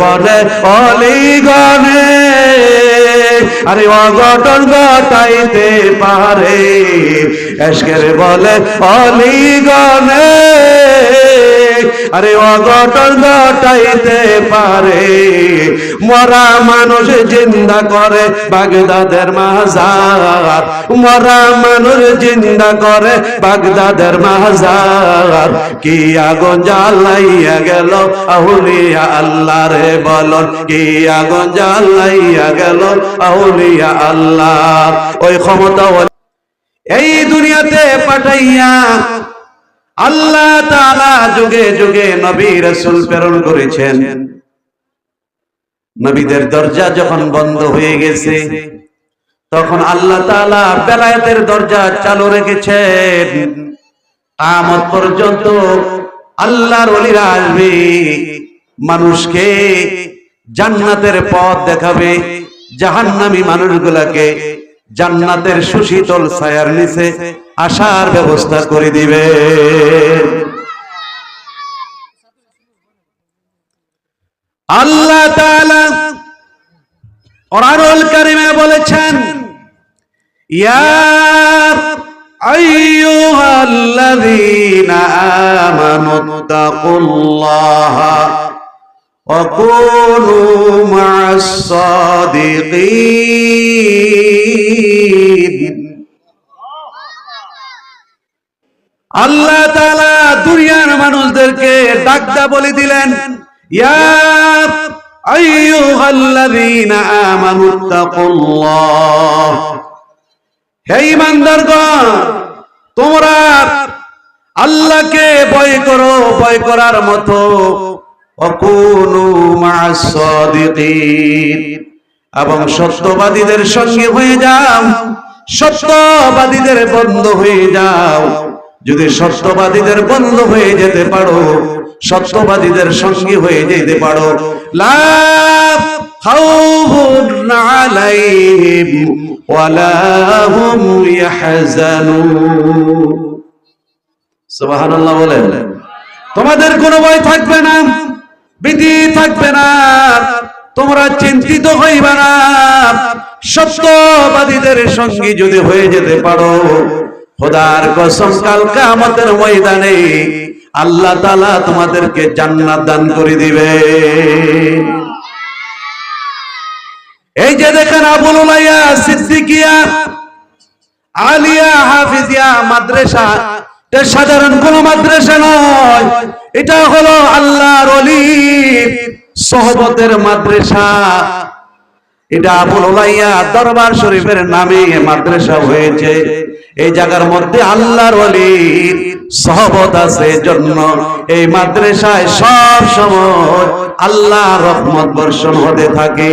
বলে অলিগনে আরে অঘটন ঘটাইতে পারে, এশকের বলে অলিগনে আরে অঘটন ঘটাইতে পারে। মরা মানুষ জিন্দা করে বাগদাদের মাজার, মরা মানুষ জিন্দা করে বাগদাদের মাজার। কি আগুন জ্বালাইয়া গেল আউলিয়া আল্লাহ রে বলন, কি আগুন জ্বালাইয়া গেল আউলিয়া আল্লাহ। ওই ক্ষমতা এই দুনিয়াতে পাঠাইয়া আল্লাহ তাআলা যুগে যুগে নবী রাসূল প্রেরণ করেছেন। নবীদের দরজা যখন বন্ধ হয়ে গেছে তখন আল্লাহ তাআলা বেলায়েতের দরজা চালু রেখেছেন। কিয়ামত পর্যন্ত আল্লাহর ওলিরা আসবে, মানুষকে জান্নাতের পথ দেখাবে, জাহান্নামী মানুষগুলোকে জান্নাতের সুশীতল ছায়ার নিচে আসার ব্যবস্থা করে দিবে। আল্লাহ তাআলা কোরআনুল কারীমে বলেছেন, ইয়া আইয়ুহাল্লাযীনা আমানুত্তাকুল্লাহা ওয়া কুনু মা'আস সাদিকিন। আল্লাহ তাআলা দুনিয়ার মানুষদেরকে ডাকদা বলে দিলেন, ইয়া আইয়ুহাল্লাযীনা আমানুত্তাকুল্লাহ, হে ঈমানদারগণ তোমরা আল্লাহকে ভয় করো, ভয় করার মতো ওয়া কুনু মা'আস সাদিকিন, এবং সত্যবাদীদের সঙ্গে হয়ে যাও, সত্যবাদীদের বন্ধু হয়ে যাও। যদি সত্যবাদীদের বন্ধু হয়ে যেতে পারো, সত্যবাদীদের সঙ্গী হয়ে যেতে পারো, লা খাউফুন আলাইহিম ওয়ালা হুম ইয়াহজানুন। সুবহানাল্লাহ বলেন। তোমাদের কোনো ভয় থাকবে না, ভীতি থাকবে না, তোমরা চিন্তিত হইবা না। সত্যবাদীদের সঙ্গী যদি হয়ে যেতে পারো, খোদার কসম কাল কিয়ামতের ময়দানে আল্লাহ তাআলা তোমাদেরকে জান্নাত দান করে দিবে। এই যে দেখেন আবুল উলাইয়া সিদ্দিকিয়া আলিয়া হাফিজিয়া মাদ্রাসা, এটা সাধারণ কোন মাদ্রাসা নয়, এটা হলো আল্লাহর ওলির সোহবতের মাদ্রাসা। এটা আবুল উলাইয়া দরবার শরীফের নামে মাদ্রাসা হয়েছে। এই জায়গার মধ্যে আল্লাহর ওলির সোহবত আছে, জন্য এই মাদ্রাসায় সব সময় আল্লাহর রহমত বর্ষণ হতে থাকে।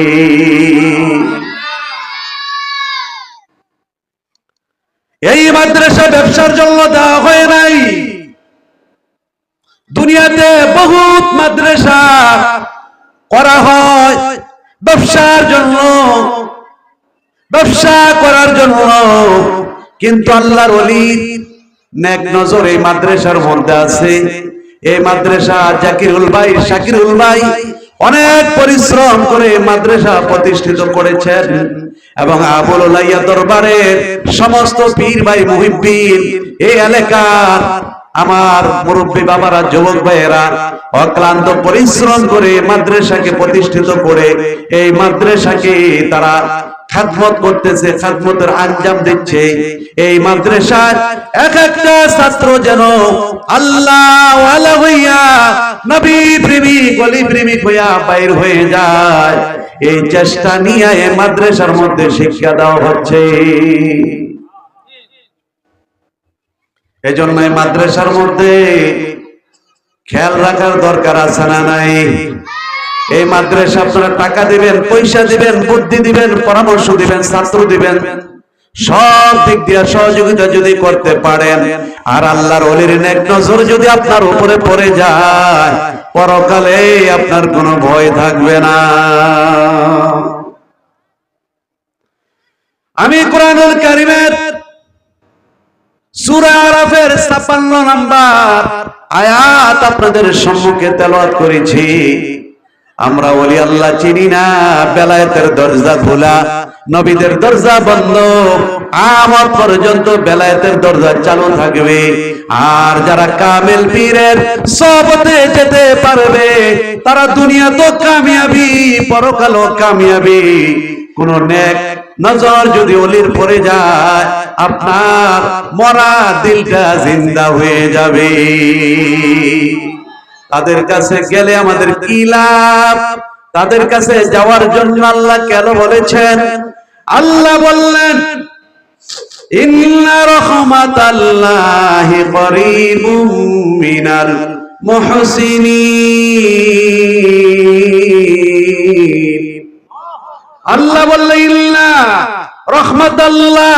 এই মাদ্রাসা ব্যবসার জন্য দেওয়া হয় নাই। দুনিয়াতে বহুত মাদ্রাসা করা হয় ব্যবসার জন্য, ব্যবসা করার জন্য, কিন্তু আল্লাহর ওলির নেক নজর এই মাদ্রাসার মধ্যে আছে। এই মাদ্রাসা জাকিরুল ভাই, শাকিরুল ভাই অনেক পরিশ্রম করে মাদ্রাসা প্রতিষ্ঠিত করেছেন, এবং আবুল উলাইয়া দরবারের সমস্ত পীর ভাই মুহিব্বিন, এই এলাকার আমার মুরব্বী বাবারা, যুবক ভাইয়েরা অক্লান্ত পরিশ্রম করে মাদ্রাসাকে প্রতিষ্ঠিত করে এই মাদ্রাসাকে তারা খাদমত করতেছে, খাদমতের আঞ্জাম দিচ্ছে। এই মাদ্রাসার এক একটা ছাত্র যেন আল্লাহ ওয়ালা হইয়া, নবী প্রেমিক, ওলি প্রেমিক হইয়া বাইর হয়ে যায়, এই চেষ্টা নিয়ে এই মাদ্রাসার মধ্যে শিক্ষা দেওয়া হচ্ছে। এজন্য এই মাদ্রাসার মধ্যে খেয়াল রাখার দরকার আছে না নাই? এই মাদ্রাসা আপনারা টাকা দিবেন, পয়সা দিবেন, বুদ্ধি দিবেন, পরামর্শ দিবেন, ছাত্র দিবেন, সব দিক দিয়ে সহযোগিতা যদি করতে পারেন, আর আল্লাহর ওলির নেক নজর যদি আপনার উপরে পড়ে যায়, পরকালে আপনার কোনো ভয় থাকবে না। আমি কোরআনুল কারীমের সূরা আরাফের ৫৬ নম্বর আয়াত আপনাদের সম্মুখে তেলাওয়াত করেছি। আমরা ওলি আল্লাহ চিনি না, বেলায়েতের দরজা খোলা, নবীদের দরজা বন্ধ, কিয়ামত পর্যন্ত বেলায়েতের দরজা চালু থাকবে। আর যারা কামেল পীরের সোহবতে যেতে পারবে তারা দুনিয়া তো কামিয়াবি, পরকালও কামিয়াবি। কোন নেক নজর যদি ওলির পড়ে যায়, আপনার মরা দিলটা জিন্দা হয়ে যাবে। তাদের কাছে গেলে আমাদের কি লাভ? তাদের কাছে যাওয়ার জন্য আল্লাহ কেন বলেছেন? আল্লাহ বললেন, ইন্না রাহমাতাল্লাহি করিবুম মিনাল মুহসিনিন। আল্লাহ বললেন, ইন্না রাহমাতাল্লাহ,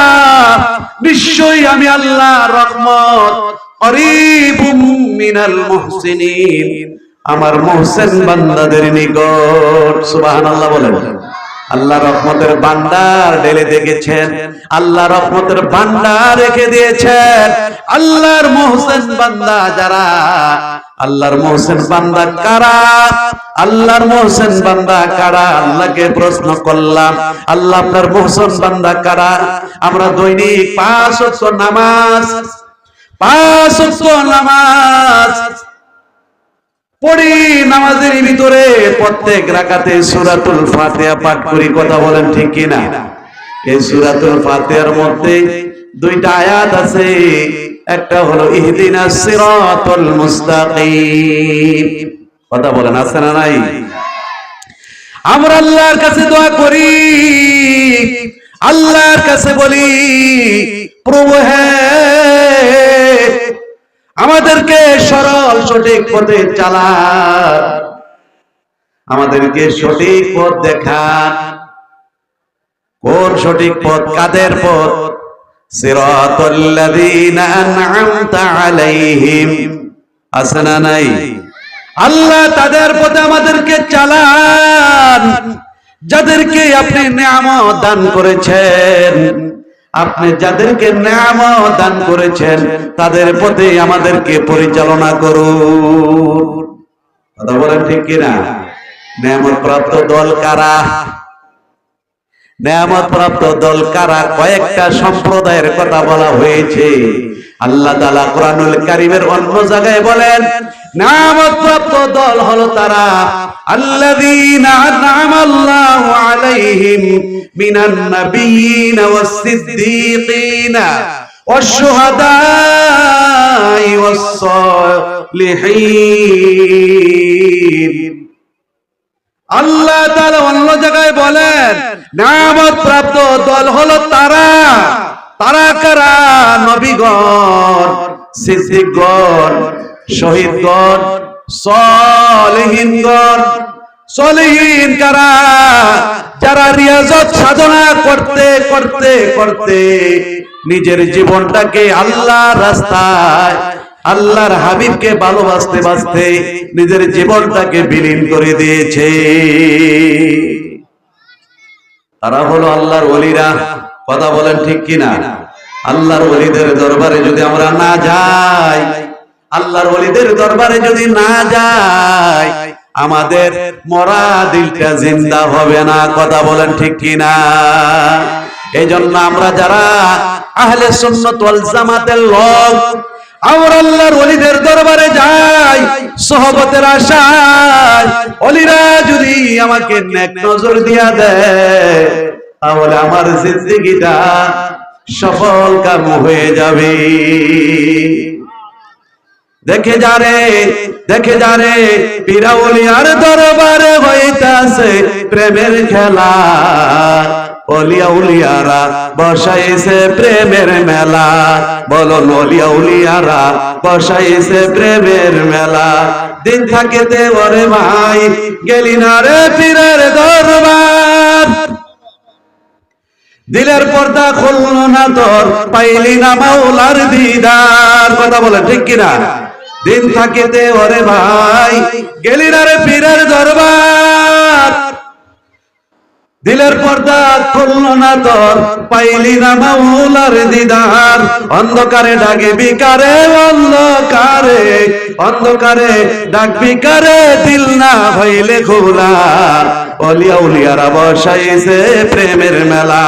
নিশ্চয়ই আমি আল্লাহ রহমত, করিবুম মিনাল মুহসিনিন, আমার মুহসিন বান্দাদের নিকট। সুবহানাল্লাহ বলেন। আল্লাহ রহমতের ভান্ডার ঢেলে দেখেছেন, আল্লাহ রহমতের ভান্ডার রেখে দিয়েছেন। আল্লাহর মুহসিন বান্দা যারা, আল্লাহর মুহসিন বান্দা কারা? আল্লাহর মুহসিন বান্দা কারা? আল্লাহকে প্রশ্ন করলাম, আল্লাহ আপনার মুহসিন বান্দা কারা? আমরা দৈনিক 5 ওয়াক্ত নামাজ, 5 ওয়াক্ত নামাজ পড়ি। নামাজের ভিতরে প্রত্যেক রাকাতে সূরাতুল ফাতিহা পাঠ করি। কথা বলেন ঠিক কি না? এই সূরাতুল ফাতিহার মধ্যে 2টা আয়াত আছে। একটা হলো ইহদিনাস সিরাতাল মুস্তাকিম। কথা বলেন আছে না নাই? আমরা আল্লাহর কাছে দোয়া করি, আল্লাহর কাছে বলি, প্রভু হে, আমাদেরকে সরল সঠিক পথে চালান, আমাদেরকে সঠিক পথ দেখান। কোন সঠিক পথ? কাদের পথ? সিরাতাল্লাযীনা আন'আমতা আলাইহিম। আছে না নাই? আল্লাহ তাদের পথে আমাদেরকে চালান যাদেরকে আপনি নিয়ামত দান করেছেন। আপনি যাদেরকে নিয়ামত দান করেছেন তাদের পথে আমাদেরকে পরিচালনা করুন। কথা বলেন ঠিক কিনা? নিয়ামত প্রাপ্ত দল কারা? নিয়ামত প্রাপ্ত দল কারা? কয়েকটা সম্প্রদায়ের কথা বলা হয়েছে। আল্লাহ তাআলা কোরআনুল কারীমের অন্য জায়গায় বলেন, নিয়ামত প্রাপ্ত দল হলো তারা আল্লাযীনা আন'আমাল্লাহু আলাইহিম মিনান নাবিয়্যিনা ওয়াস সিদ্দীকিনা ওয়াশ শুহাদাই ওয়াস সালিহিন। আল্লাহ তাআলা অন্য জায়গায় বলেন, নিয়ামত প্রাপ্ত দল হলো তারা। তারা কারা? নবীগণ, সিদ্দিকগণ, শহীদগণ, সালেহীনগণ। সালেহীন কারা? যারা রিয়াজত সাধনা করতে করতে করতে নিজের জীবনটাকে আল্লাহর রাস্তায়, আল্লাহর হাবিবকে ভালোবাসতে বাসতে নিজের জীবনটাকে বিলীন করে দিয়েছে। তারা হলো আল্লাহর ওলিরা। কথা বলেন ঠিক কিনা? আল্লাহর ওলিদের দরবারে যদি আমরা না যাই, আল্লাহর ওলিদের দরবারে যদি না যাই, আমাদের মরা দিলটা জিন্দা হবে না। কথা বলেন ঠিক কিনা? এজন্য আমরা যারা আহলে সুন্নাত ওয়াল জামাতের লোক, আমরা আল্লাহর ওলিদের দরবারে যাই সোহবতের আশায়। ওলিরা যদি আমাকে নেক নজর দিয়া দেয়, তাহলে আমার জিন্দেগিটা সফল কাম হয়ে যাবে। দেখে যারে পীরা ওলিয়ার দরবারে হইতাছে প্রেমের খেলা, ওলিয়া উলিয়ারা বসাইছে প্রেমের মেলা। বলো ওলিয়া উলিয়ারা বসাইছে প্রেমের মেলা। দিন থাকিতে ওরে ভাই গেলি না রে পীরের দরবার, দিলের পর্দা খুললো না তোর, পাইলি না মাওলার দিদার। কথা বলে ঠিক কিনা? দিন থাকিতে ওরে ভাই গেলি না রে পীরের দরবার, দিলের পর্দা খুললো না তোর, পাইলি না মাওলার দিদার। অন্ধকারে ডাকবি কারে, অন্ধকারে অন্ধকারে ডাকবি কারে, দিল না হইলে খোলা। অলিয়া উলিয়ারা বসাইছে প্রেমের মেলা,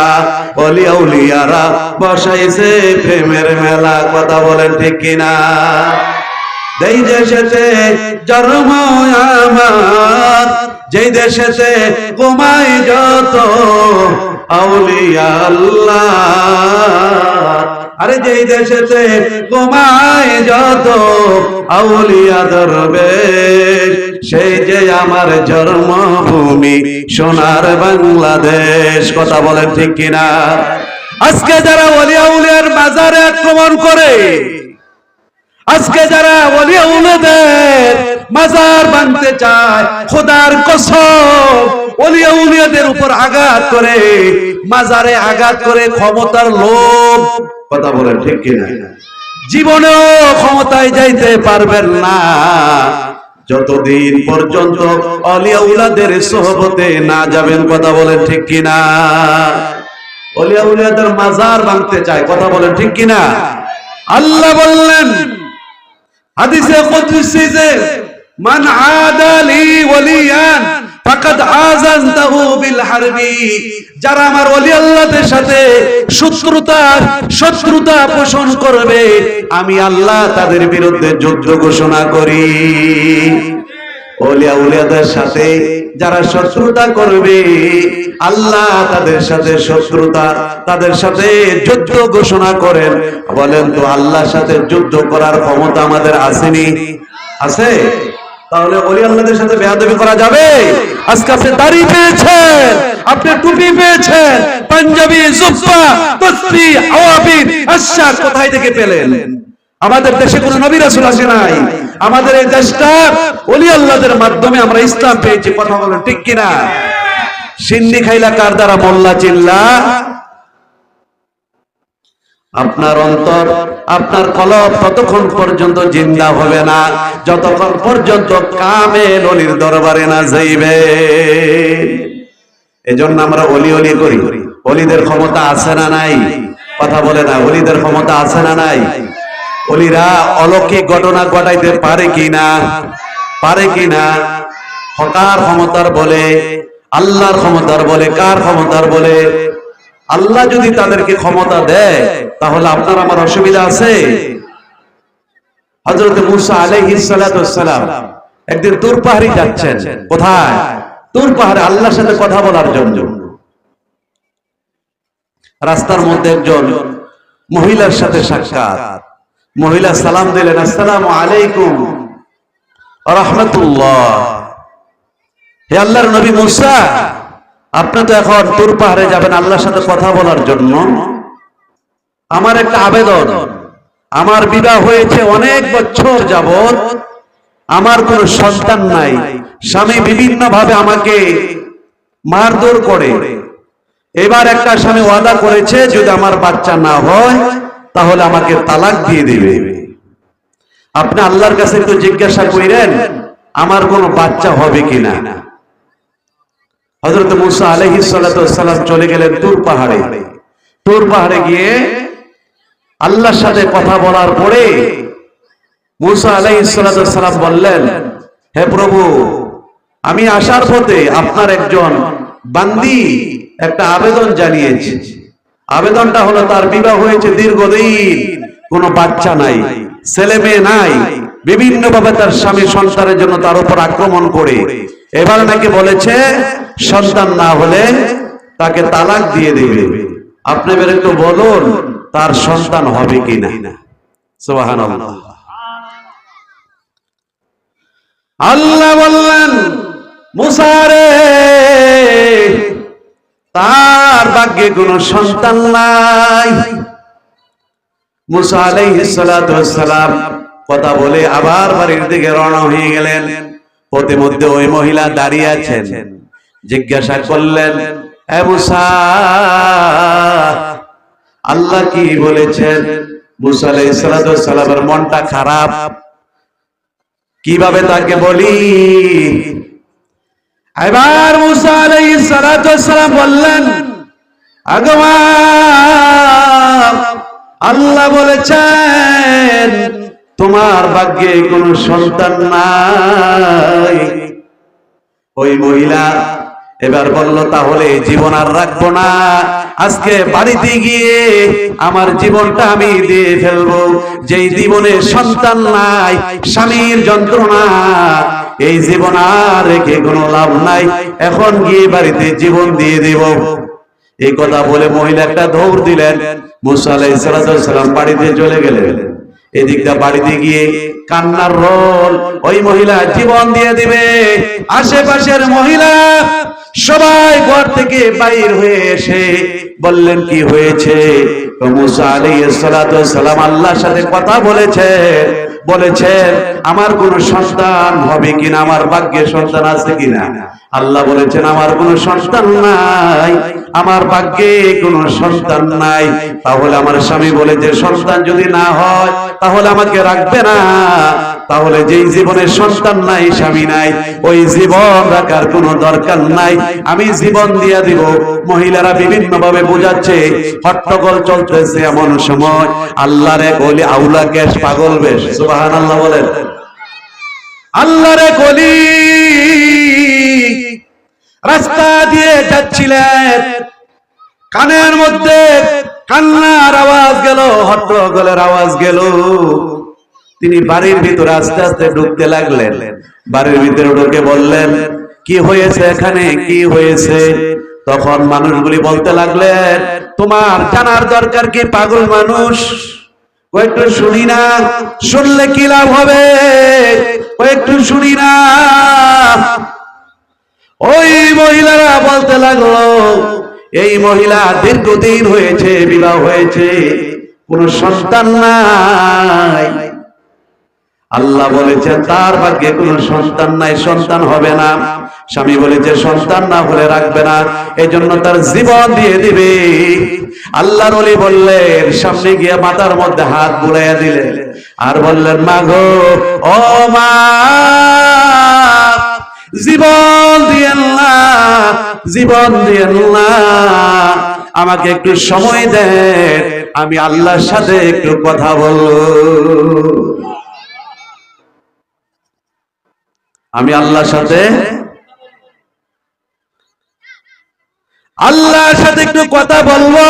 অলিয়া উলিয়ারা বসাইছে প্রেমের মেলা। কথা বলেন ঠিক কিনা? যেই দেশেতে জন্ম আমার, যেই দেশেতে ঘুমায় যত আউলিয়া আল্লাহ, আরে যেই দেশেতে ঘুমায় যত আউলিয়া দরবেশ, সেই যে আমার জন্মভূমি সোনার বাংলাদেশ। কথা বলেন ঠিক কিনা? আজকে যারা ওলিয়া উলিয়ার মাজারে আক্রমণ করে, আজকে যারা ওলিয়া উলিয়াদের মাজার ভাঙতে চায়, খোদার কসম ওলিয়া উলিয়াদের উপর আঘাত করে, মাজারে আঘাত করে ক্ষমতার লোভ। কথা বলেন ঠিক কিনা? জীবনেও ক্ষমতায় যাইতে পারবেন না যতদিন পর্যন্ত ওলিয়া উলিয়াদের সোহবতে না যাবেন। কথা বলেন ঠিক কিনা? ওলিয়া উলিয়াদের মাজার ভাঙতে চায়। কথা বলেন ঠিক কিনা? আল্লাহ বললেন হাদিসে কুদসি যে মান আদালি ওয়ালিয়ান ফাকাদ আযানতাহু বিল হারবি, যারা আমার ওলি আল্লাহদের সাথে শত্রুতা পোষণ করবে, আমি আল্লাহ তাদের বিরুদ্ধে যুদ্ধ ঘোষণা করি। ওলিয়া উলিয়াদের সাথে যারা শত্রুতা করবে, আল্লাহ তাদের সাথে তাদের সাথে যুদ্ধ ঘোষণা করেন। বলেন তো আল্লাহর সাথে যুদ্ধ করার ক্ষমতা আমাদের আসেনি? আছে? তাহলে ওলি আল্লাহদের সাথে বেয়াদবি করা যাবে? আজকে আপনি দাড়ি পেয়েছেন, আপনি টুপি পেয়েছেন, পাঞ্জাবি, জুব্বা, তসবি, আওয়াবিন, আশার কোথায় থেকে পেলেন? আমাদের দেশে কোনো নবী রাসূল আসে নাই। আমাদের এই দেশটা ওলি আল্লাহদের মাধ্যমে আমরা ইসলাম পেয়েছি। কথা বলেন ঠিক কিনা? সিন্নি খাইলা কার দ্বারা? মোল্লা চিল্লা। আপনার অন্তর, আপনার কলব ততক্ষণ পর্যন্ত জিন্দা হবে না যতক্ষণ পর্যন্ত কামেল ওলির দরবারে না যাইবে। এজন্য আমরা ওলি ওলি করি। ওলিদের ক্ষমতা আছে না নাই? কথা বলে না। ওলিদের ক্ষমতা আছে না নাই? ওলিরা অলৌকিক ঘটনা ঘটাইতে পারে কিনা? পারে কিনা? কার ক্ষমতার বলে? আল্লাহর ক্ষমতার বলে। কার ক্ষমতার বলে? আল্লাহ যদি তাদেরকে ক্ষমতা দেয় তাহলে আপনার আমার অসুবিধা আছে? হযরত মূসা আলাইহিস সালাতু ওয়াস সালাম একদিন তুর পাহাড়ে যাচ্ছেন। কোথায়? তুর পাহাড়ে আল্লাহর সাথে কথা বলার জন্য। রাস্তার মধ্যে একজন মহিলার সাথে সাক্ষাৎ। মহিলা সালাম দিলেন, আসসালামু আলাইকুম ওয়া রাহমাতুল্লাহ। হে আল্লাহর নবী মূসা, আপনি তো এখন তুর পাহাড়ে যাবেন আল্লাহর সাথে কথা বলার জন্য। আমার একটা আবেদন, আমার বিবাহ হয়েছে অনেক বছর যাবত, আমার কোনো সন্তান নাই। স্বামী বিভিন্ন ভাবে আমাকে মারধর করে। এবার একটা স্বামী ওয়াদা করেছে যদি আমার বাচ্চা না হয় তাহলে আমাকে তালাক দিয়ে দিবে। আপনি আল্লাহর কাছে একটু জিজ্ঞাসা করেন আমার কোনো বাচ্চা হবে কিনা। হযরত মূসা আলাইহিস সালাতু ওয়াস সালাম চলে গেলেন তুর পাহাড়ে। তুর পাহাড়ে গিয়ে আল্লাহর সাথে কথা বলার পরে মূসা আলাইহিস সালাতু ওয়াস সালাম বললেন, হে প্রভু, আমি আসার পথে আপনার একজন বান্দী একটা আবেদন জানিয়েছে। আবেদনটা হলো তার বিবাহ হয়েছে দীর্ঘদিন, কোনো বাচ্চা নাই, ছেলে মেয়ে নাই, বিভিন্ন ভাবে তার স্বামী সন্তানের জন্য তার উপর আক্রমণ করে এবার নাকি বলেছে সন্তান না হলে তাকে তালাক দিয়ে দেবে। আপনি বের একটু বলুন তার সন্তান হবে কিনা। সুবহানাল্লাহ। আল্লাহ বললেন, মূসা রে, তার ভাগ্যে কোনো সন্তান নাই। মূসা আলাইহিস সালাতু ওয়াস সালাম কথা বলে আবার বাড়ির দিকে রওনা হয়ে গেলেন। পথিমধ্যে ওই মহিলা দাঁড়িয়ে আছেন। জিজ্ঞাসা করলেন, হে মূসা, আল্লাহ কি বলেছেন? মূসা আলাইহিস সালাতু ওয়াস সালামের মনটা খারাপ। কিভাবে তাকে বলি? এবার মুসা আলাইহিস সালাতু ওয়াস সালাম বললেন, আগমন আল্লাহ বলেছেন তোমার ভাগ্যে কোনো সন্তান নাই। ওই মহিলা এবার বলল, তাহলে জীবন আর রাখবো না, আজকে বাড়িতে গিয়ে আমার জীবনটা আমি দিয়ে ফেলবো। যেই জীবনে সন্তান নাই, স্বামীর যন্ত্রণা, এই জীবন আর রেখে কোনো লাভ নাই, এখন গিয়ে বাড়িতে জীবন দিয়ে দেব। এই কথা বলে মহিলা একটা দৌড় দিলেন, মুসা আলাইহিস সালাম বাড়িতে চলে গেলেন। এদিকটা বাড়িতে গিয়ে কান্নার রোল, ওই মহিলা জীবন দিয়ে দিবে। আশেপাশের মহিলা সবাই ঘর থেকে বাইর হয়ে এসে বললেন, কি হয়েছে? মুসা আলাইহিস সালাম আল্লাহর সাথে কথা বলেছেন আমার কোন সন্তান হবে কিনা, আমার ভাগ্যে সন্তান আছে কিনা। আল্লাহ বলেছেন আমার কোন সন্তান নাই, আমার ভাগ্যে কোন সন্তান নাই। তাহলে আমার স্বামী বলেছে সন্তান যদি না হয় তাহলে আমাকে রাখবে না। তাহলে যেই জীবনে সন্তান নাই, স্বামী নাই, ওই জীবন রাখার কোনো দরকার নাই, আমি জীবন দিয়ে দিব। মহিলারা বিভিন্ন ভাবে বোঝাচ্ছে, হট্টগোল চলতেছে। এমন সময় আল্লাহর এক ওলি, আউলা কেশ পাগল বেশ, সুবহানাল্লাহ বলেন, আল্লাহর এক ওলি রাস্তা দিয়ে যাচ্ছিলেন, কানের মধ্যে কান্নার আওয়াজ গেল, হট্টগোলের আওয়াজ গেল। তিনি বাড়ির ভিতরে আস্তে আস্তে ঢুকতে লাগলেন। বাড়ির ভিতরে ঢুকে বললেন, কি হয়েছে এখানে, কি হয়েছে? তখন মানুষগুলি বলতে লাগলেন, তোমার জানার দরকার কি, পাগল মানুষ, ও একটু শুনি না, শুনলে কি লাভ হবে, ও একটু শুনি না। ওই মহিলারা বলতে লাগলো, এই মহিলা দীর্ঘদিন হয়েছে বিবাহ হয়েছে, কোন সন্তান নাই। আল্লাহ বলেছেন তার ভাগ্যে কোনো সন্তান নাই, সন্তান হবে না। স্বামী বলেছে সন্তান না হলে রাখবে না, এজন্য তার জীবন দিয়ে দিবে। আল্লাহর ওলি বললেন, সামনে গিয়ে মাথার মধ্যে হাত বুলাইয়া দিলেন আর বললেন, মা গো, ও মা, জীবন দিয়েন না, জীবন দিয়েন না, আমাকে একটু সময় দেন, আমি আল্লাহর সাথে একটু কথা বলবো, আমি আল্লাহর সাথে একটু কথা বলবো।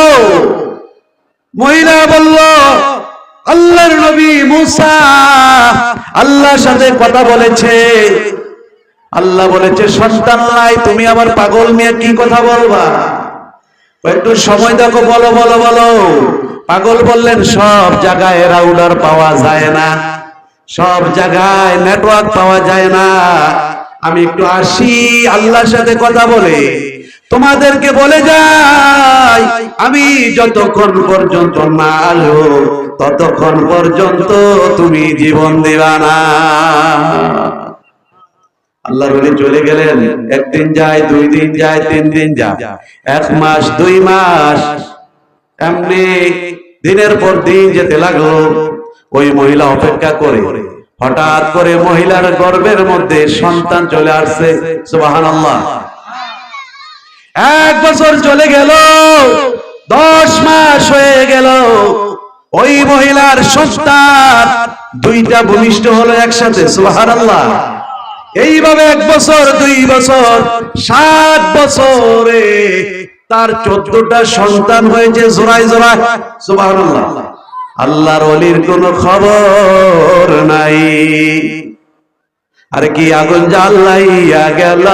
মহিলা বলল, আল্লাহর নবী মুসা আল্লাহর সাথে কথা বলেছে, আল্লাহ বলেছে সন্তান নাই, তুমি আবার পাগল মেয়ে কি কথা বলবা, একটু সময় দেখো, বলো বলো বলো। পাগল বললেন, সব জায়গায় রাউটার পাওয়া যায় না, সব জায়গায় নেটওয়ার্ক পাওয়া যায় না, আমি একটু আসি, আল্লাহর সাথে কথা বলে তোমাদেরকে বলে যাই, আমি যতক্ষণ পর্যন্ত না আসবো ততক্ষণ পর্যন্ত তুমি জীবন দিবা না। আল্লাহর ওলি চলে গেলেন। একদিন যায়, 2 দিন যায়, 3 দিন যায়, 1 মাস 2 মাস, এমনি দিনের পর দিন যেতে লাগলো। ওই মহিলা অপেক্ষা করে, হঠাৎ করে মহিলার গর্ভের মধ্যে সন্তান চলে আসছে, সুবহানাল্লাহ। 1 বছর চলে গেল, 10 মাস হয়ে গেল, ওই মহিলার সন্তান 2টা ভূমিষ্ঠ হলো একসাথে, সুবহানাল্লাহ। এইভাবে 1 বছর, 2 বছর, 7 বছরে তার 14টা সন্তান হয়েছে জোড়ায় জোড়ায়, সুবহানাল্লাহ। আল্লাহর ওলির কোনো খবর নাই। আর কি আগুন জ্বালাইয়া গেল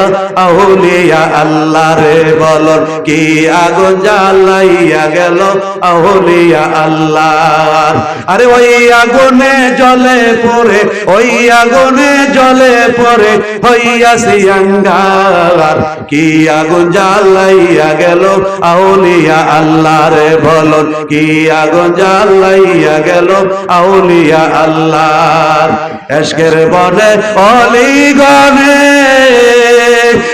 আউলিয়া আল্লাহ রে, বল কি আগুন জ্বালাইয়া গেল আউলিয়া আল্লাহ। আরে ওই আগুনে জ্বলে পড়ে, ওই আগুনে জ্বলে পড়ে হইয়াছি আঙ্গার, কি আগুন জ্বালাইয়া গেল আউলিয়া আল্লাহ রে, বল কি আগুন জ্বালাইয়া গেল আউলিয়া আল্লাহ। এশকের বনে অলিগনে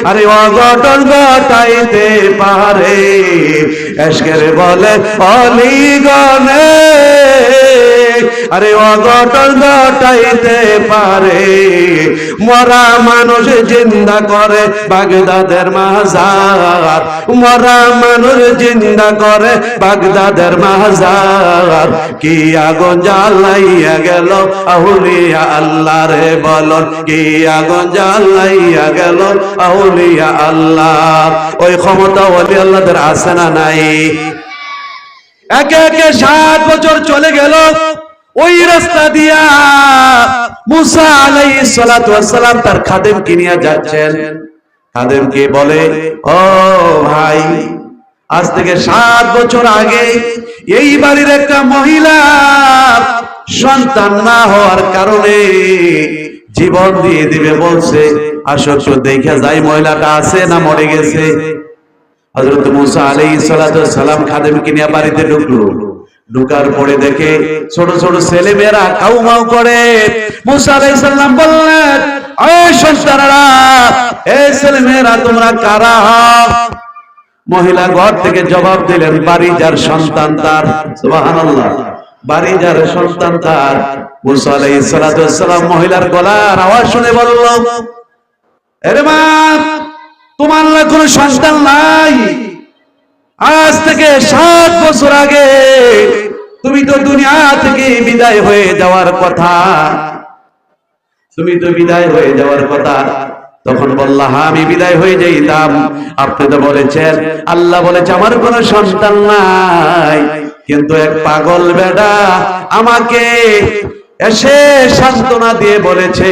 আরে অঘটন ঘটাইতে পারে, এশকের বলে অলিগনে আরে অঘটন ঘটাইতে পারে, মরা মানুষ জিন্দা করে বাগদাদের মাজার, মরা মানুষ জিন্দা করে বাগদাদের মাজার। কি আগুন জ্বালাইয়া গেল আউলিয়া আল্লাহ রে বলন, কি আগুন জ্বালাইয়া গেল আউলিয়া আল্লাহ। ওই ক্ষমতা ওলি আল্লাহদের আছে না নাই? একে একে 60 বছর চলে গেল। ওই রাস্তা দিয়া মুসা আলাইহিস সালাতু ওয়াস সালাম তার খাদেমকে নিয়ে যাচ্ছেন। খাদেমকে বলে, ও ভাই, আজ থেকে 7 বছর আগে এই বাড়ির একটা মহিলা সন্তান না হওয়ার কারণে জীবন দিয়ে দিবে বলছে, আসো তো দেখে যাই মহিলাটা আছে না মরে গেছে। হযরত মুসা আলাইহিস সালাতু ওয়াস সালাম খাদেমকে নিয়ে বাড়িতে ঢুকলো। ঢুকার পরে দেখে ছোট ছোট ছেলে মেয়েরা কাউমাউ করে। মুসা আলাইহিস সালাম বললেন, এই সন্তানেরা, এই ছেলে মেয়েরা তোমরা কারা? মহিলা ঘর থেকে জবাব দিলেন, বাড়ি যার সন্তান তার। সুবহানাল্লাহ, বাড়ি যার সন্তান তার। মুসা আলাইহিস সালাতু ওয়াস সালাম মহিলার গলার আওয়াজ শুনে বলল, আরে মা, তোমার না কোনো সন্তান নাই? আজ থেকে 7 বছর আগে তুমি তো দুনিয়া থেকে বিদায় হয়ে যাওয়ার কথা, তুমি তো বিদায় হয়ে যাওয়ার কথা। তখন বললা, হ্যাঁ আমি বিদায় হয়ে যাইতাম। আপনি তো বলেছেন, আল্লাহ বলেছে আমার কোনো সন্তান নাই, কিন্তু এক পাগল বেটা আমাকে এসে সান্ত্বনা দিয়ে বলেছে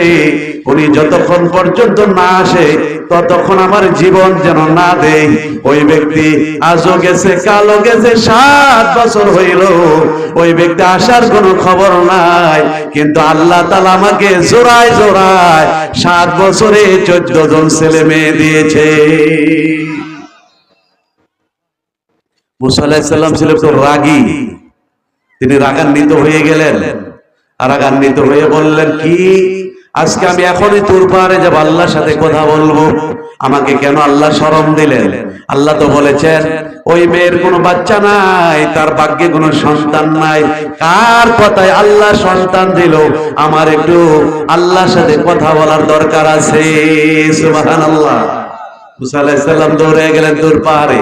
উনি যতক্ষণ পর্যন্ত না আসে ততক্ষণ আমার জীবন যেন না দেয়। ওই ব্যক্তি আজও গেছে, কালো গেছে, 7 বছর হইল, ওই ব্যক্তি আসার কোনো খবর নাই। কিন্তু আল্লাহ তাআলা আমাকে জোড়ায় জোড়ায় 7 বছরে 14 জন ছেলে মেয়ে দিয়েছে। মুসা আলাইহিস সালাম ছিল তো রাগী, তিনি রাগান্বিত হয়ে গেলেন। আর রাগান্বিত হয়ে বললেন, কি আজকে আমি এখনই তোর পারে যাব, আল্লাহর সাথে কথা বলবো, আমাকে কেন আল্লাহ শরম দিলেন? আল্লাহ তো বলেছেন ওই মেয়ের কোনো বাচ্চা নাই, তার ভাগ্যে কোনো সন্তান নাই। কার কথায় আল্লাহ সন্তান দিল? আমার একটু আল্লাহর সাথে কথা বলার দরকার আছে। সুবহানাল্লাহ। মুসা আলাইহিস সালাম দৌড়ে গেলেন তোর পাহাড়ে।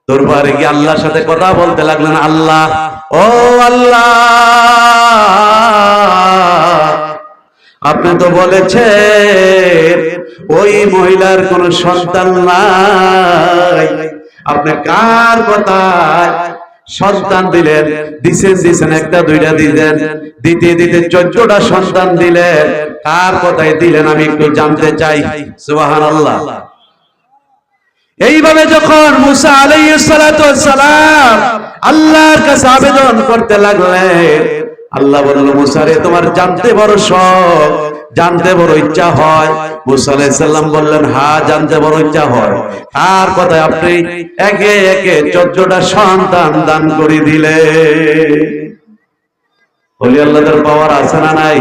তোর পাহাড়ে গিয়ে আল্লাহর সাথে কথা বলতে লাগলেন, আল্লাহ, ও আল্লাহ, আপনি তো বলেছেন ওই মহিলার কোনো সন্তান নাই, আপনি কার কথায় সন্তান দিলেন? দিছেন একটা দুইটা দিলেন, দিতে দিতে 14টা সন্তান দিলেন, কার কথায় দিলেন আমি একটু জানতে চাই। সুবহানাল্লাহ। এইভাবে যখন মুসা আলাইহিস সালাতু ওয়াস সালাম আল্লাহর কাছে আবেদন করতে লাগলেন, আল্লাহ বলল, মুসা রে, তোমার জানতে বড় শখ, জানতে বড় ইচ্ছা হয়। মুসা আলাইহিস সালাম বললেন, হ্যাঁ জানতে বড় ইচ্ছা হয়। কার কথায় আপনি একে একে 14টা সন্তান দান করে দিলেন? ওলি আল্লাহদের পাওয়ার আছে না নাই?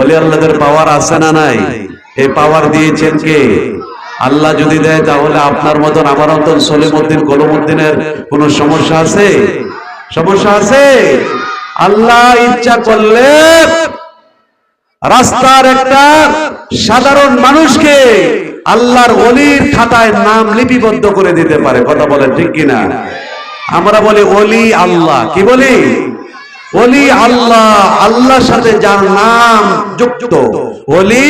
ওলি আল্লাহদের পাওয়ার আছে না নাই? এই পাওয়ার দিয়েছেন কে? আল্লাহ যদি দেয় তাহলে আপনার মতন আমার মতন সলিমউদ্দিন কলমউদ্দিনের কোন সমস্যা আছে? সমস্যা আছে? আল্লাহ ইচ্ছা করলে রাস্তার একটা সাধারণ মানুষকে আল্লাহর ওলির খাতায় নাম লিপিবদ্ধ করে দিতে পারে। কথা বলেন ঠিক কিনা? আমরা বলি ওলি আল্লাহ, কি বলি? ওলি আল্লাহ, আল্লাহর সাথে যার নাম যুক্ত ওলি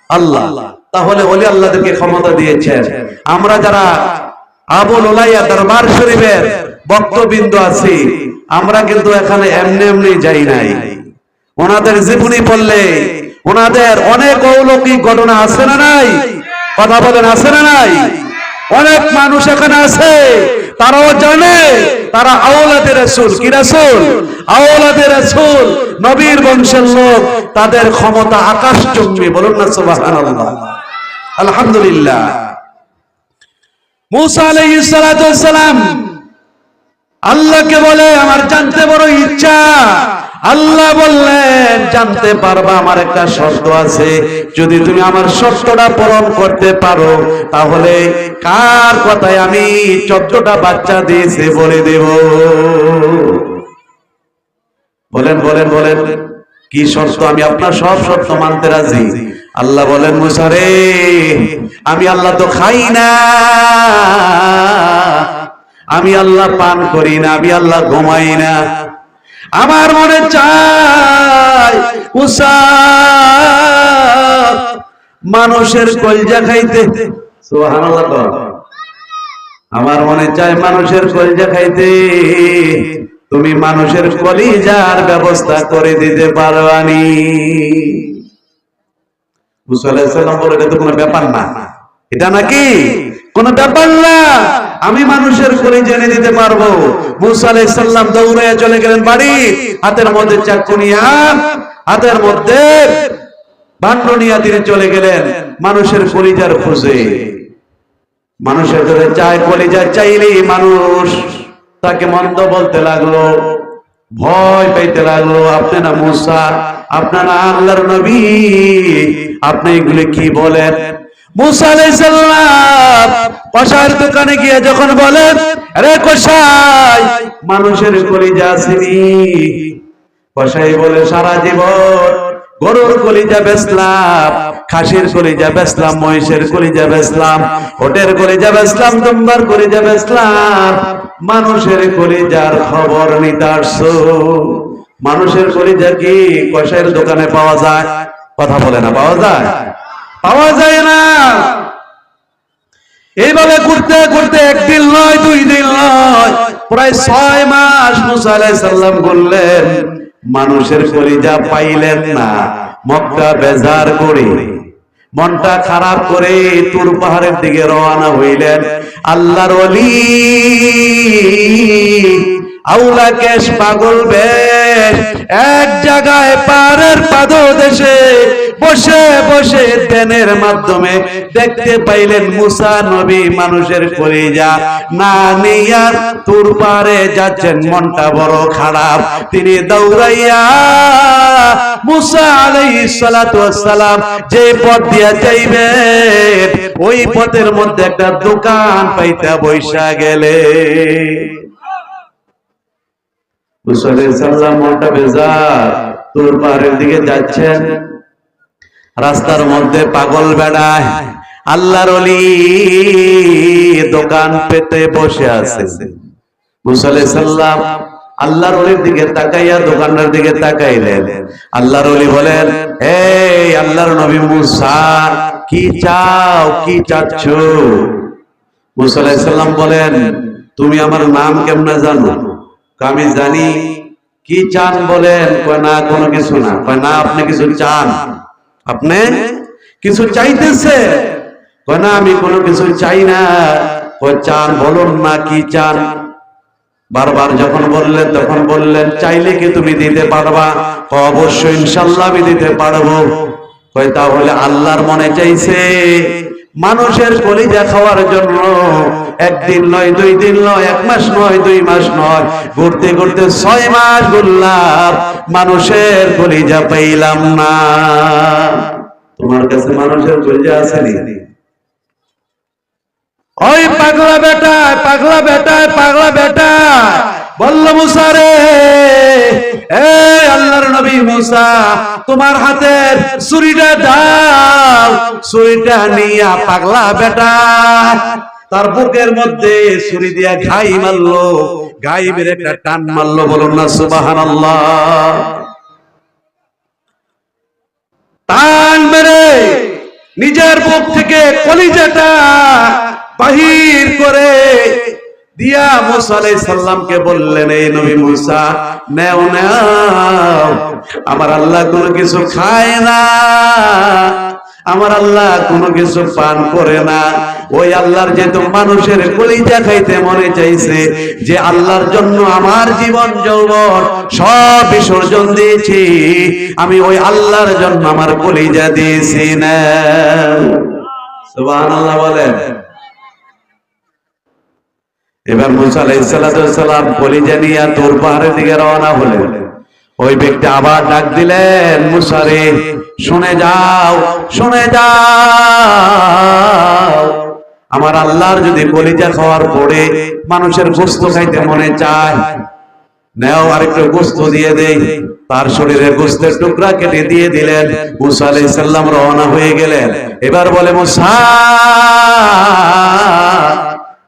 আল্লাহ। তাহলে ওলি আল্লাহদেরকে ক্ষমতা দিয়েছেন। আমরা যারা আবুল উলাইয়া দরবার শরীফের বক্তবিন্দু আছি, আমরা কিন্তু এখানে এমনি এমনি যাই নাই। ওনাদের জীবনী পড়লে ওনাদের অনেক অলৌকিক ঘটনা আছে না নাই? কথা বলেন, আছে না নাই? অনেক মানুষ এখানে আছে, তারাও জানে তারা আওলাদে রাসূল। কি রাসূল? আওলাদে রাসূল, নবীর বংশের লোক। তাদের ক্ষমতা আকাশচুম্বী। বলুন না সুবহানাল্লাহ, আলহামদুলিল্লাহ। মুসা আলাইহিস সালাতু ওয়াস সালাম আল্লাহকে বলে, আমার জানতে বড় ইচ্ছা। আল্লাহ বললেন, জানতে পারবা, আমার একটা শর্ত আছে, যদি তুমি আমার শর্তটা পূরণ করতে পারো তাহলে কার কথায় আমি 14টা বাচ্চা দিয়েছি বলে দেব। বলেন বলেন বলেন, কি শর্ত? আমি আপনার সব শর্ত মানতে রাজি। আল্লাহ বলেন, মুসা রে, আমি আল্লাহ তো খাই না, আমি আল্লাহ পান করি না, আমি আল্লাহ ঘুমাই না। আমার মনে চায় মুসা মানুষের কলজা খাইতে। সুবহানাল্লাহ। আমার মনে চায় মানুষের কলজা খাইতে, তুমি মানুষের কলিজার ব্যবস্থা করে দিতে পারবানি? মুসা আলাইহিস সালাম বলে, এটা তো কোনো ব্যাপার না, এটা নাকি কোনো ব্যাপার না, আমি মানুষের কলিজা এনে দিতে পারবো। মুসা আলাইহিস সালাম দৌড়ে চলে গেলেন বাড়ি, হাতের মধ্যে চাকু নিয়ে, হাতের মধ্যে ভাণ্ড নিয়ে তিনি চলে গেলেন মানুষের কলিজার খোঁজে। মানুষের কাছে চায়, কলিজা চাইলেই মানুষ তাকে মন্দ বলতে লাগলো, ভয় পাইতে লাগলো। আপনি না মুসা, আপনারা আল্লাহর নবী, আপনি এগুলি কি বলেন? মুসা আলাইহিস সালাম কসাইয়ের দোকানে গিয়ে যখন বলেন, আরে কসাই, মানুষের কলিজা আসেনি। কসাই বলে, সারা জীবন গরুর কলিজা বেচলাম, খাসির কলিজা বেচলাম, মহিষের কলিজা বেচলাম, ওটের কলিজা বেচলাম, দুম্বার কলিজা বেচলাম, মানুষের কলিজার খবর নিতে আসছো? মানুষের কলিজা কি কসাইয়ের দোকানে পাওয়া যায়? কথা বলে না, পাওয়া যায়? পাওয়া যায় না। এইভাবে ঘুরতে ঘুরতে একদিন নয়, 2 দিন নয়, প্রায় 6 মাস মুসা আলাইহিস সালাম বললেন, মানুষের কলিজা পাইলেন না। মক্কা বেজার করে, মনটা খারাপ করে তুর পাহাড়ের দিকে রওনা হইলেন। আল্লাহর ওলি আউলা কেশ পাগল বেশ এক জায়গায় পাহাড়ের পাদদেশে বসে বসে ধ্যানের মাধ্যমে দেখতে পাইলেন মুসা নবী মানুষের কলিজা না নিয়া তুর পারে যাচ্ছেন। মনটা বড় খারাপ, তিনি দৌড়াইয়া মুসা আলাইহিস সালাতু ওয়াস সালাম যে পথ দিয়া যাইবেন ওই পথের মধ্যে একটা দোকান পাইতে বইসা গেলে। মুসা আলাইহিস সালাম মনটা বেজার, তুর পাহাড়ের দিকে যাচ্ছেন। রাস্তার মধ্যে পাগল বেড়ায় আল্লাহর ওলি দোকান পেতে বসে আছে। মুসা আলাইহিস সালাম আল্লাহর ওলির দিকে তাকাইয়া দোকানদার দিকে তাকাইলেন। আল্লাহর ওলি বলেন, এই আল্লাহর নবী মুসা, কি চাও, কি চাচ্ছ? মুসা আলাইহিস সালাম বলেন, তুমি আমার নাম কেমনে জানো? আমি জানি। কি চান বলেন? কয় না, কোনো কিছু না। কয় না, আপনি কিছু চান? আপনি কিছু চাইতেছে? কয় না, আমি কোনো কিছু চাই না। কয় চান, বলুন না কি চান? বারবার যখন বললেন তখন বললেন, চাইলে কি তুমি দিতে পারবা? অবশ্যই ইনশাআল্লাহ আমি দিতে পারবো। কয় তাহলে আল্লাহর মনে চাইছে মানুষের কলিজা খাওয়ার জন্য। একদিন নয়, 2 দিন নয়, 1 মাস নয়, 2 মাস নয়, ঘুরতে ঘুরতে 6 মাস ঘুরলাম, মানুষের কলিজা পাইলাম না। তোমার কাছে মানুষের কলিজা আছে নি? ওই পাগলা বেটা, পাগলা বেটা, পাগলা বেটা বলল, মুসা রে, এই আল্লাহর নবী মুসা, তোমার হাতের ছুরিটা দাও। ছুরিটা নিয়া পাগলা বেটা তার বুকের মধ্যে ছুরি দিয়া ঘাই মারলো, ঘাই মেরে একটা টান মারলো। বলুন না সুবহানাল্লাহ। টান মেরে নিজের বুক থেকে কলিজাটা বাহির করে দিয়া মুসা আলাইহিস সালামকে বললেন, এই নবী মুসা, নেও নাও। আমার আল্লাহ কোনো কিছু খায় না, আমার আল্লাহ কোনো কিছু পান করে না। ওই আল্লাহর যেহেতু মানুষের কলিজা খাইতে মনে চাইছে, যে আল্লাহর জন্য আমার জীবন যৌবন সব বিসর্জন দিয়েছি, আমি ওই আল্লাহর জন্য আমার কলিজা দিয়েছি না। সুবহানাল্লাহ বলেন। এবার মুসা আলাইহিস সালাম কলিজা নিয়ে তুর পাহাড়ের দিকে রওনা হলেন। ওই ব্যক্তি আবার ডাক দিলেন, মুসা রে, শুনে যাও, শুনে যাও, আমার আল্লাহর যদি কলিজা খাওয়ার পরে মানুষের গোশত খাইতে মনে চায়, নেও আরেকটু গোস্ত দিয়ে দেই। তার শরীরের গোস্তের টুকরা কেটে দিয়ে দিলেন। মুসা আলাইহিস সালাম রওনা হয়ে গেলেন। এবার বলে মুসা,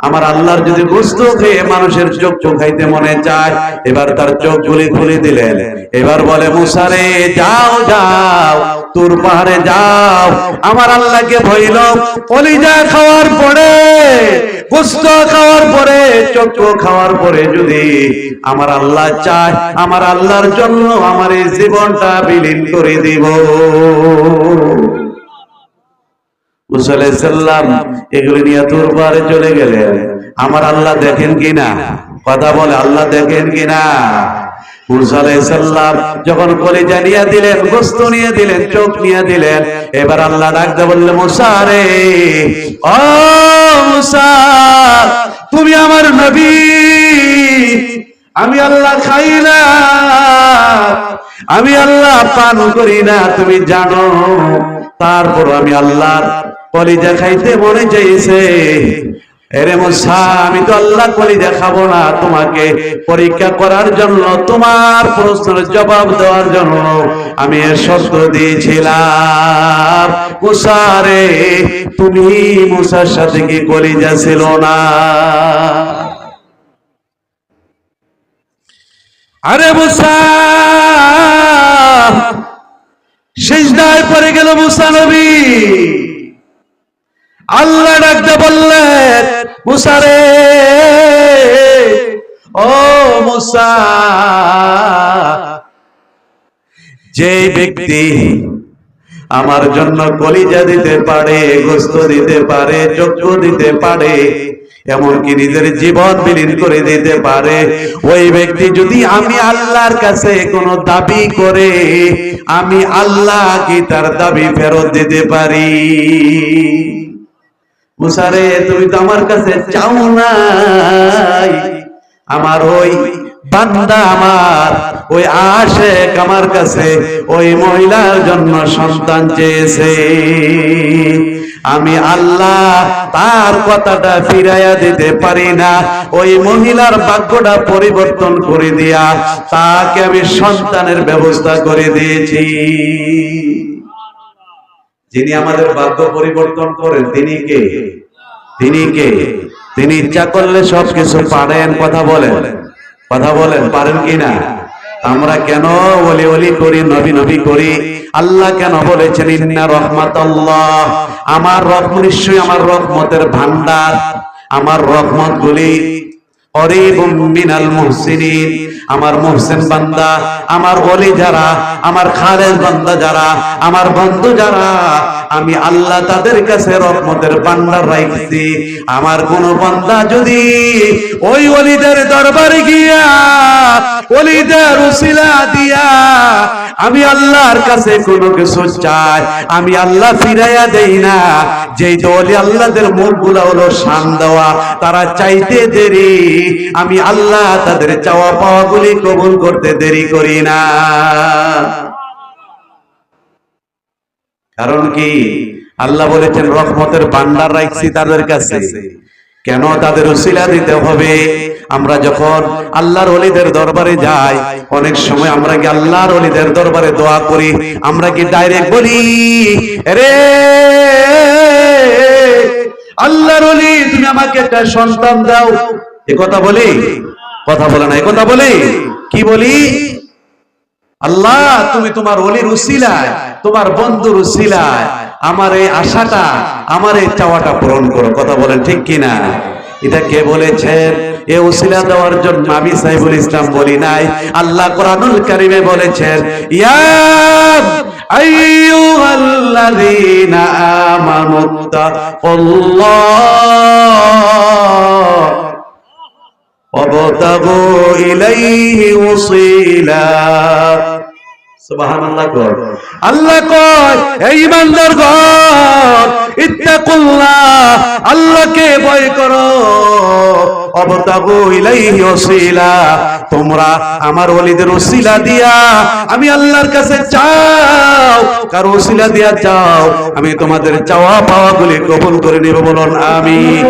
আমার আল্লাহর যদি গোস্ত খেয়ে মানুষের চোখ খাইতে মনে চায়, এবার তার চোখগুলি খুলে দিলেন। এবার বলে মুসা রে, যাও যাও তুর পাহাড়ে যাও, আমার আল্লাহকে বইল কলিজা খাওয়ার পরে, গোস্ত খাওয়ার পরে, চোখ খাওয়ার পরে যদি আমার আল্লাহ চায়, আমার আল্লাহর জন্য আমার এই জীবনটা বিলীন করে দিব। মুসা আলাইহিস সালাম এগুলি নিয়ে তুর পাহাড়ে চলে গেলেন। আমার আল্লাহ দেখেন কিনা? কথা বলে, আল্লাহ দেখেন কিনা? মুসা আলাইহিস সালাম যখন কলিজা নিয়ে দিলেন, গোস্ত নিয়ে দিলেন, চোখ নিয়ে দিলেন, এবার আল্লাহ ডাকতে বললে, মুসা রে, ও মুসা, তুমি আমার নবী, আমি আল্লাহ খাই না, আমি আল্লাহ পান করি না, তুমি জানো, তারপর আমি আল্লাহর কলিজা খাইতে মনে চাইছে। এরে মুসা, আমি তো আল্লাহ কলিজা খাবো না, তোমাকে পরীক্ষা করার জন্য, তোমার প্রশ্নের জবাব দেওয়ার জন্য আমি এর শর্ত দিয়েছিলাম। মুসা রে, তুমি মুসার সাথে কি কলিজা ছিল না? আরে মুসা সিজদায় পড়ে গেল মুসা নবী। আল্লাহ ডাকতে বললেন, মুসা রে, ও মুসা, যে ব্যক্তি আমার জন্য কলিজা দিতে পারে, গোস্ত দিতে পারে, চক্ষু দিতে পারে, এমনকি নিজের জীবন বিলীন করে দিতে পারে, ওই ব্যক্তি যদি আমি আল্লাহর কাছে কোনো দাবি করে, আমি আল্লাহ কি তার দাবি ফেরত দিতে পারি? মুসা রে, তুমি তো আমার কাছে চাও নাই, আমার ওই বান্দা, আমার ওই আশেক আমার কাছে ওই মহিলার জন্য সন্তান চেয়েছে, আমি আল্লাহ তার কথাটা ফিরাইয়া দিতে পারি না, ওই মহিলার ভাগ্যটা পরিবর্তন করে দিয়া তাকে আমি সন্তানের ব্যবস্থা করে দিয়েছি। যিনি আমাদের ভাগ্য পরিবর্তন করেন তিনি কে? তিনি কে? তিনি ইচ্ছা করলে সবকিছু পারেন। কথা বলেন, কথা বলেন, পারেন কিনা? আমরা কেন ওলি ওলি করি, নবী নবী করি? আল্লাহ কেন বলেছেন ইন্না রাহমাতাল্লাহ, আমার রহমত, নিশ্চয়ই আমার রহমতের ভান্ডার, আমার রহমত গুলি করিবুম মিনাল মুহসিনিন, আমার মুহসিন বান্দা, আমার ওলি যারা, আমার খালেস বান্দা যারা, আমার বন্ধু যারা, আমি আল্লাহ তাদের কাছে রহমতের ভান্ডার রাখছি। আমার কোন বান্দা যদি ওই ওলিদের দরবারে গিয়া ওলিদের উসিলা দিয়া আমি আল্লাহর কাছে কোনো কিছু চাই, আমি আল্লাহ ফিরাইয়া দেই না। যেই ওলি আল্লাহদের মুখগুলো হলো শান দেওয়া, তারা চাইতে দেরি, আমি আল্লাহ তাদের চাওয়া পাওয়া গুলি কবুল করতে দেরি করি না। কারণ কি? আল্লাহ বলেছেন রহমতের ভান্ডার রাখছি তাদের কাছে। কেন তাদের উসিলা দিতে হবে? আমরা যখন আল্লাহর ওলিদের দরবারে যাই, অনেক সময় আমরা কি আল্লাহর ওলিদের দরবারে দোয়া করি, আমরা কি ডাইরেক্ট বলি, রে আল্লাহর ওলি তুমি আমাকে একটা সন্তান দাও, এ কথা বলি? কথা বলে না, এ কথা বলি? কি বলি? আল্লাহ তুমি তোমার ওলির উসিলায়, তোমার বন্ধুর উসিলায় আমার এই আশাটা, আমার এই চাওয়াটা পূরণ করো। কথা বলেন ঠিক কিনা? এটা কে বলেছেন? এই উসিলা দেওয়ার জন্য আমি সাইফুল ইসলাম বলি নাই, আল্লাহ কোরআনুল কারীমে বলেছেন, ইয়া আইয়ুহাল্লাযীনা আমানুত্তাকুল্লাহ ওয়াবতাগু ইলাইহি ওয়াসিলা। সুবহানাল্লাহ। আল্লাহ কয়, এই ঈমানদারগণ, ইত্তাকুল্লাহ, আল্লাহকে ভয় করো, ওয়াবতাগু ইলাইহি ওয়াসিলা, তোমরা আমার ওলিদের ওসিলা দিয়া আমি আল্লাহর কাছে চাও, কার ওসিলা দিয়া চাও, আমি তোমাদের চাওয়া পাওয়া গুলি কবুল করে নিব। বলুন আমিন।